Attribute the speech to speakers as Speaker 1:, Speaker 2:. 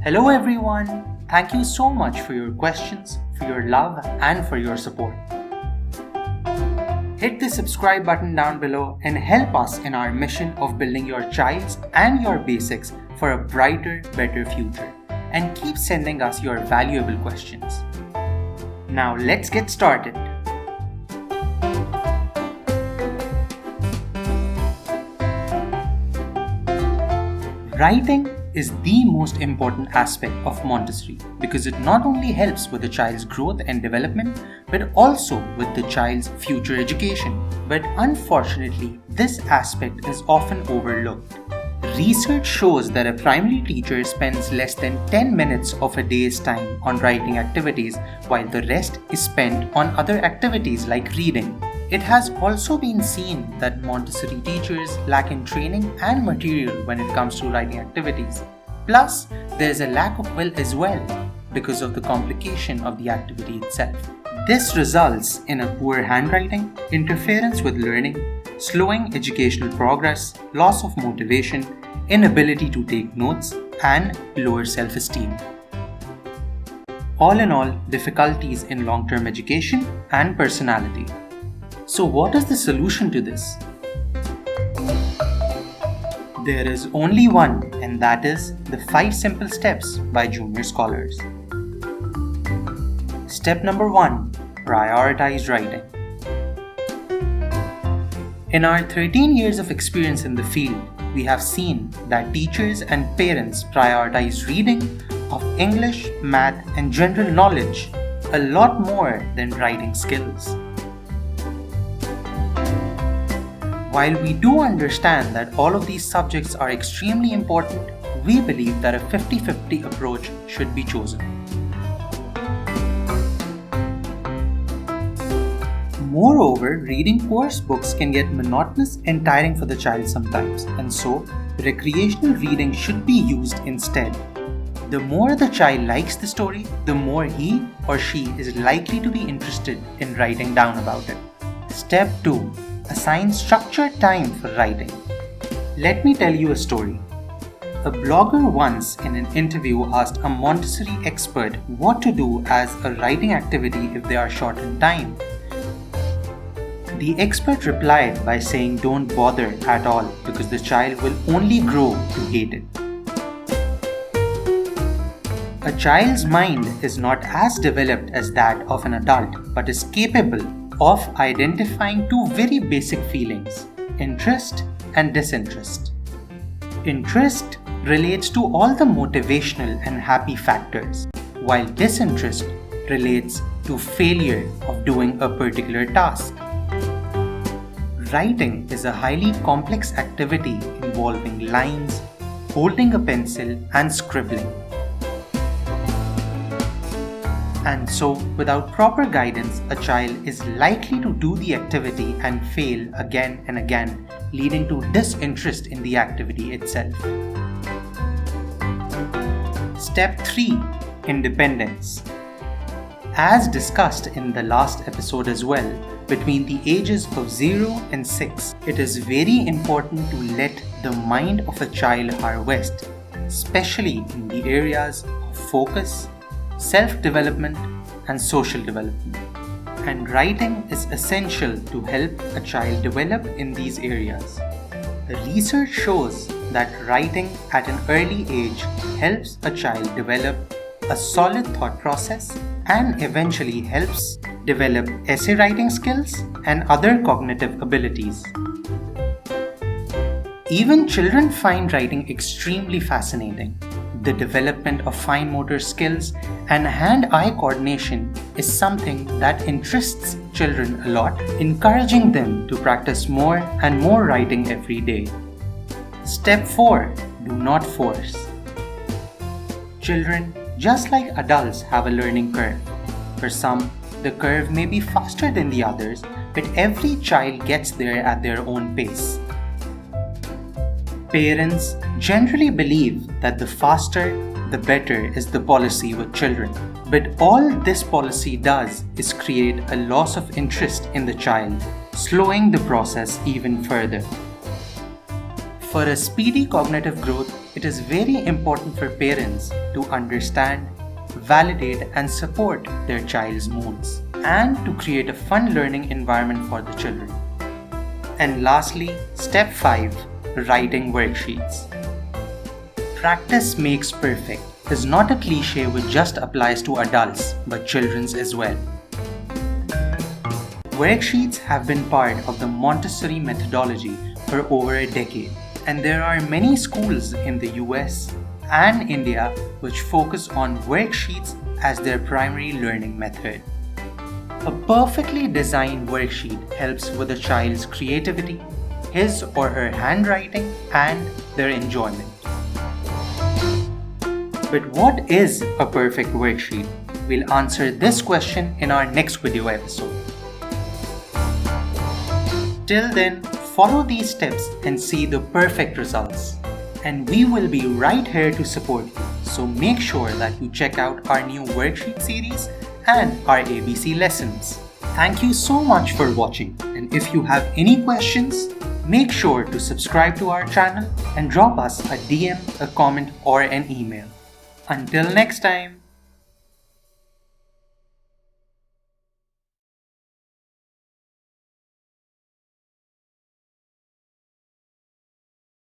Speaker 1: Hello everyone! Thank you so much for your questions, for your love, and for your support. Hit the subscribe button down below and help us in our mission of building your child's and your basics for a brighter, better future. And keep sending us your valuable questions. Now let's get started. Writing is the most important aspect of Montessori because it not only helps with the child's growth and development but also with the child's future education. But unfortunately, this aspect is often overlooked. Research shows that a primary teacher spends less than 10 minutes of a day's time on writing activities while the rest is spent on other activities like reading. It has also been seen that Montessori teachers lack in training and material when it comes to writing activities. Plus, there is a lack of will as well because of the complication of the activity itself. This results in a poor handwriting, interference with learning, slowing educational progress, loss of motivation, inability to take notes, and lower self-esteem. All in all, difficulties in long-term education and personality. So what is the solution to this? There is only one, and that is the 5 Simple Steps by Junior Scholars. Step number 1. Prioritize writing. In our 13 years of experience in the field, we have seen that teachers and parents prioritize reading of English, math, and general knowledge a lot more than writing skills. While we do understand that all of these subjects are extremely important, we believe that a 50-50 approach should be chosen. Moreover, reading course books can get monotonous and tiring for the child sometimes, and so recreational reading should be used instead. The more the child likes the story, the more he or she is likely to be interested in writing down about it. Step 2. Assign structured time for writing. Let me tell you a story. A blogger once in an interview asked a Montessori expert what to do as a writing activity if they are short on time. The expert replied by saying don't bother at all because the child will only grow to hate it. A child's mind is not as developed as that of an adult but is capable of identifying 2 very basic feelings, interest and disinterest. Interest relates to all the motivational and happy factors, while disinterest relates to failure of doing a particular task. Writing is a highly complex activity involving lines, holding a pencil, and scribbling. And so, without proper guidance, a child is likely to do the activity and fail again and again, leading to disinterest in the activity itself. Step 3. Independence. As discussed in the last episode as well, between the ages of 0 and 6, it is very important to let the mind of a child harvest, especially in the areas of focus, self-development, and social development. And writing is essential to help a child develop in these areas. The research shows that writing at an early age helps a child develop a solid thought process and eventually helps develop essay writing skills and other cognitive abilities. Even children find writing extremely fascinating. The development of fine motor skills and hand-eye coordination is something that interests children a lot, encouraging them to practice more and more writing every day. Step 4. Do not force. Children, just like adults, have a learning curve. For some, the curve may be faster than the others, but every child gets there at their own pace. Parents generally believe that the faster, the better is the policy with children. But all this policy does is create a loss of interest in the child, slowing the process even further. For a speedy cognitive growth, it is very important for parents to understand, validate, and support their child's moods, and to create a fun learning environment for the children. And lastly, step 5, writing worksheets. Practice makes perfect is not a cliche which just applies to adults, but children's as well. Worksheets have been part of the Montessori methodology for over a decade, and there are many schools in the US and India which focus on worksheets as their primary learning method. A perfectly designed worksheet helps with a child's creativity, his or her handwriting, and their enjoyment. But what is a perfect worksheet? We'll answer this question in our next video episode. Till then, follow these steps and see the perfect results. And we will be right here to support you. So make sure that you check out our new worksheet series and our ABC lessons. Thank you so much for watching. And if you have any questions, make sure to subscribe to our channel and drop us a DM, a comment, or an email. Until next time.